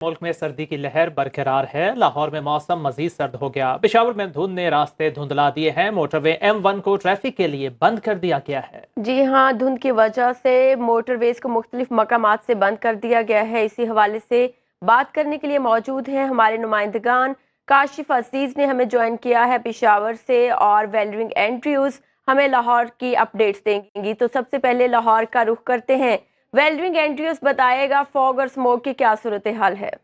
मुल्क में सर्दी की लहर बरकरार है। लाहौर में मौसम मजीद सर्द हो गया। पेशावर में धुंध ने रास्ते धुंधला दिए हैं। मोटरवे M1 को ट्रैफिक के लिए बंद कर दिया गया है। जी हाँ, धुंध की वजह से मोटरवेज को मुख्तलिफ मकामात से बंद कर दिया गया है। इसी हवाले से बात करने के लिए मौजूद हैं हमारे नुमाइंदगान। काशिफ अजीज ने हमें ज्वाइन किया है पेशावर से और वेलरिंग एंड्रयूज हमें लाहौर की अपडेट्स देंगी। तो सबसे पहले लाहौर का रुख करते हैं। वेलरिंग एंड्रयूज बताएगा फॉग और स्मोक की क्या सूरत हाल है।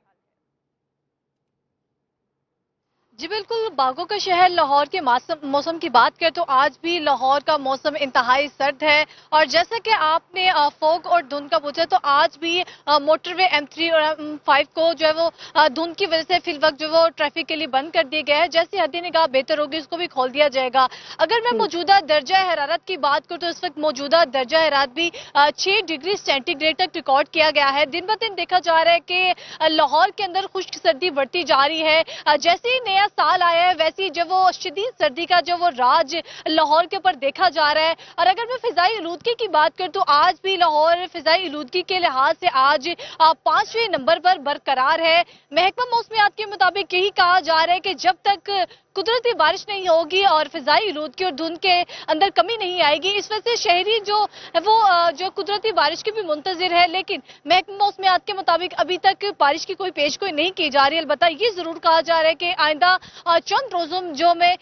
जी बिल्कुल, बागों का शहर लाहौर के मौसम की बात करें तो आज भी लाहौर का मौसम इंतहाई सर्द है। और जैसा कि आपने फॉग और धुंध का पूछा, तो आज भी मोटरवे M3 और M5 को जो है वो धुंध की वजह से फिल वक्त जो वो ट्रैफिक के लिए बंद कर दिया गया है। जैसी हद निगाह बेहतर होगी उसको भी खोल दिया जाएगा। अगर मैं मौजूदा दर्जा हरारत की बात करूँ तो इस वक्त मौजूदा दर्जा हरारत भी 6 डिग्री सेंटीग्रेड तक रिकॉर्ड किया गया है। दिन ब दिन देखा जा रहा है कि लाहौर के अंदर खुश्क सर्दी बढ़ती जा रही है। जैसे ही नया साल आया है वैसी जो वो शदीद सर्दी का जो वो राज लाहौर के ऊपर देखा जा रहा है। और अगर मैं फिजाई आलूदगी की बात करूं तो आज भी लाहौर फिजाई आलूदगी के लिहाज से आज 5वें नंबर पर बरकरार है। महकमा मौसमियात के मुताबिक यही कहा जा रहा है कि जब तक कुदरती बारिश नहीं होगी और फिजाई आलूदगी और धुंध के अंदर कमी नहीं आएगी, इस वजह से शहरी जो है वो जो कुदरती बारिश की भी मुंतजिर है। लेकिन महकमा मौसमियात के मुताबिक अभी तक बारिश की कोई पेशगोई नहीं की जा रही है। अलबत्ता ये जरूर कहा जा रहा है कि आइंदा चंद रोजों जो में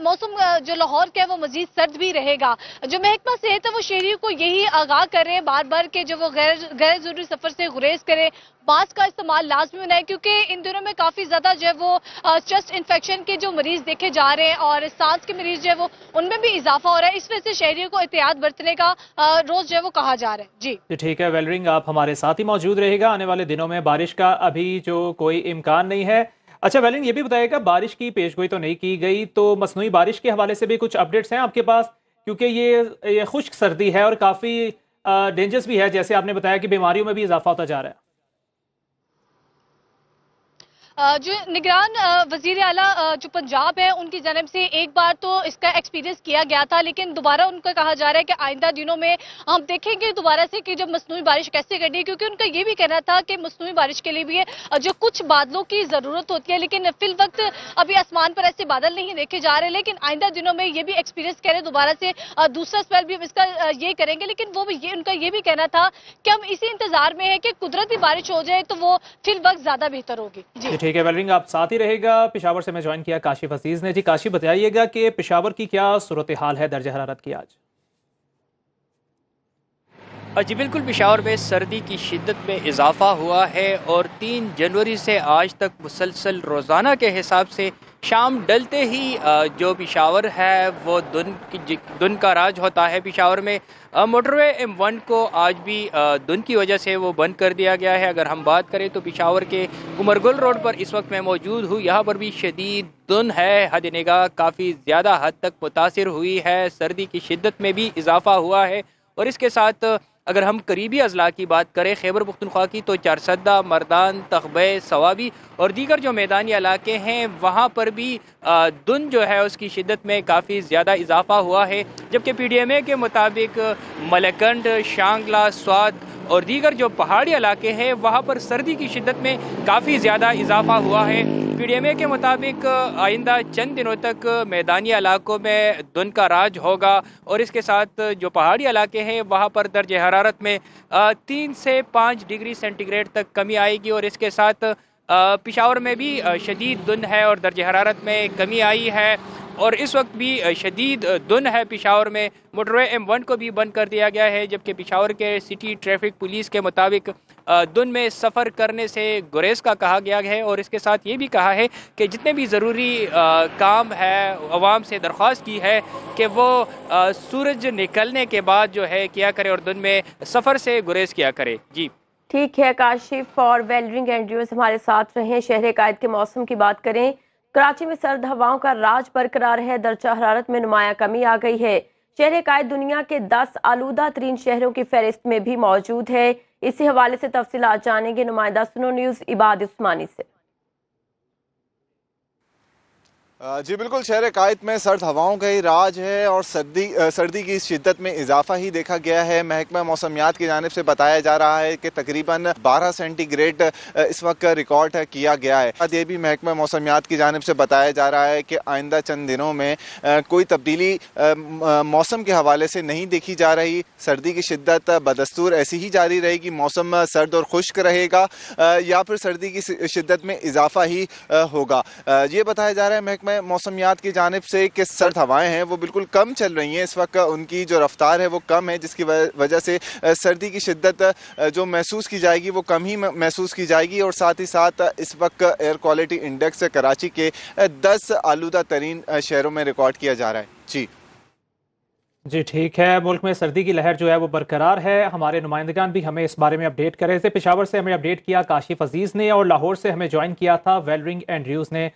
मौसम जो लाहौर का है वो मजीद सर्द भी रहेगा। जो महकमा सेहत है वो शहरियों को यही आगाह कर रहे हैं बार बार के जो वो गैर जरूरी सफर से गुरेज करें, मास्क का इस्तेमाल लाजमी बनाए, क्योंकि इन दिनों में काफी ज्यादा जो है वो चेस्ट इन्फेक्शन के जो मरीज देखे जा रहे हैं और सांस के मरीज जो है वो उनमें भी इजाफा हो रहा है। इस वजह से शहरियों को एहतियात बरतने का रोज जो है वो कहा जा रहा है। जी ठीक है वेलरिंग, आप हमारे साथ ही मौजूद रहेगा। आने वाले दिनों में बारिश का अभी जो कोई इम्कान नहीं है। अच्छा वेलरिंग, ये भी बताइएगा बारिश की पेशगोई तो नहीं की गई, तो मसनूई बारिश के हवाले से भी कुछ अपडेट्स हैं आपके पास? क्योंकि ये खुश्क सर्दी है और काफी डेंजरस भी है, जैसे आपने बताया कि बीमारियों में भी इजाफा होता जा रहा है। जो निगरान वजीर आला जो पंजाब है उनकी जानब से एक बार तो इसका एक्सपीरियंस किया गया था, लेकिन दोबारा उनको कहा जा रहा है कि आइंदा दिनों में हम देखेंगे दोबारा से कि जब मसनूई बारिश कैसे करनी है, क्योंकि उनका ये भी कहना था कि मसनूई बारिश के लिए भी जो कुछ बादलों की जरूरत होती है, लेकिन फिल वक्त अभी आसमान पर ऐसे बादल नहीं देखे जा रहे। लेकिन आइंदा दिनों में ये भी एक्सपीरियंस कह रहे दोबारा से दूसरा स्पेल भी इसका ये करेंगे। लेकिन वो भी उनका ये भी कहना था कि हम इसी इंतजार में है कि कुदरती बारिश हो जाए तो वो फिल वक्त ज्यादा बेहतर होगी। जी ठीक है वेलरिंग, आप साथ ही रहेगा। पेशावर से मैं ज्वाइन किया काशिफ अजीज ने। जी काशिफ, बताइएगा कि पेशावर की क्या सूरत हाल है दर्जा हरारत की आज? जी बिल्कुल, पेशावर में सर्दी की शिद्दत में इजाफा हुआ है और 3 जनवरी से आज तक मुसलसल रोज़ाना के हिसाब से शाम डलते ही जो पेशावर है वो धुंध का राज होता है। पेशावर में मोटरवे M1 को आज भी धुंध की वजह से वो बंद कर दिया गया है। अगर हम बात करें तो पेशावर के उमरगुल रोड पर इस वक्त मैं मौजूद हूँ। यहाँ पर भी शदीद धुंध है, हद निगाह काफ़ी ज़्यादा हद तक मुतासिर हुई है। सर्दी की शिद्दत में भी इजाफा हुआ है। और इसके साथ अगर हम करीबी अजला की बात करें खैबर पख्तूनख्वा की, तो चारसदा, मर्दान, तखबे, सवाबी और दीगर जो मैदानी इलाके हैं वहाँ पर भी धुंध जो है उसकी शिद्दत में काफ़ी ज़्यादा इजाफा हुआ है। जबकि PDMA के मुताबिक मलकंड, शांगला, स्वाद और दीगर जो पहाड़ी इलाके हैं वहाँ पर सर्दी की शिद्दत में काफ़ी ज़्यादा इजाफा हुआ है। PDMA के मुताबिक आइंदा चंद दिनों तक मैदानी इलाकों में धुंध का राज होगा और इसके साथ जो पहाड़ी इलाके हैं वहाँ पर दर्जे हरारत में 3 से 5 डिग्री सेंटीग्रेड तक कमी आएगी। और इसके साथ पेशावर में भी शदीद धुंध है और दर्जे हरारत में कमी आई है और इस वक्त भी शदीद धुंध है पेशावर में। मोटरवे M1 को भी बंद कर दिया गया है। जबकि पेशावर के सिटी ट्रैफिक पुलिस के मुताबिक धुंध में सफ़र करने से गुरेज का कहा गया है और इसके साथ ये भी कहा है कि जितने भी ज़रूरी काम है अवाम से दरख्वास्त की है कि वो सूरज निकलने के बाद जो है किया करे और धुंध में सफ़र से गुरेज किया करे। जी ठीक है काशिफ और वेलरिंग एंड्रयूज हमारे साथ रहे। शहर कायद के मौसम की बात करें, कराची में सर्द हवाओं का राज बरकरार है। दर्जा हरारत में नुमाया कमी आ गई है। शहर कायद दुनिया के 10 आलूदा तरीन शहरों की फहरिस्त में भी मौजूद है। इसी हवाले से तफसीलात जानेंगे। नुमाइंदा सुनो न्यूज़ इबाद उस्मानी से। जी बिल्कुल, शहर कायद में सर्द हवाओं का ही राज है और सर्दी की शिद्दत में इजाफा ही देखा गया है। महकमा मौसमियात की जानिब से बताया जा रहा है कि तकरीबन 12 सेंटीग्रेड इस वक्त रिकॉर्ड किया गया है। ये भी महकमा मौसमियात की जानिब से बताया जा रहा है कि आइंदा चंद दिनों में कोई तब्दीली मौसम के हवाले से नहीं देखी जा रही। सर्दी की शिद्दत बदस्तूर ऐसी ही जारी रहेगी, मौसम सर्द और खुश्क रहेगा या फिर सर्दी की शिद्दत में इजाफा ही होगा। ये बताया जा रहा है महकमा मौसमियात की जानिब से कि सर्द हवाएं हैं वो बिल्कुल कम चल रही हैं इस वक्त, उनकी जो रफ्तार है वो कम है, जिसकी वजह से सर्दी की शिद्दत जो महसूस की जाएगी वो कम ही महसूस की जाएगी। और साथ ही साथ इस वक्त एयर क्वालिटी इंडेक्स कराची के 10 आलूदा तरीन शहरों में रिकॉर्ड किया जा रहा है। जी ठीक है, मुल्क में सर्दी की लहर जो है वो बरकरार है। हमारे नुमाइंदगान भी हमें इस बारे में अपडेट कर रहे थे। पेशावर से हमें अपडेट किया काशिफ अजीज ने और लाहौर से हमें ज्वाइन किया था वेलरिंग एंड्रयूज ने।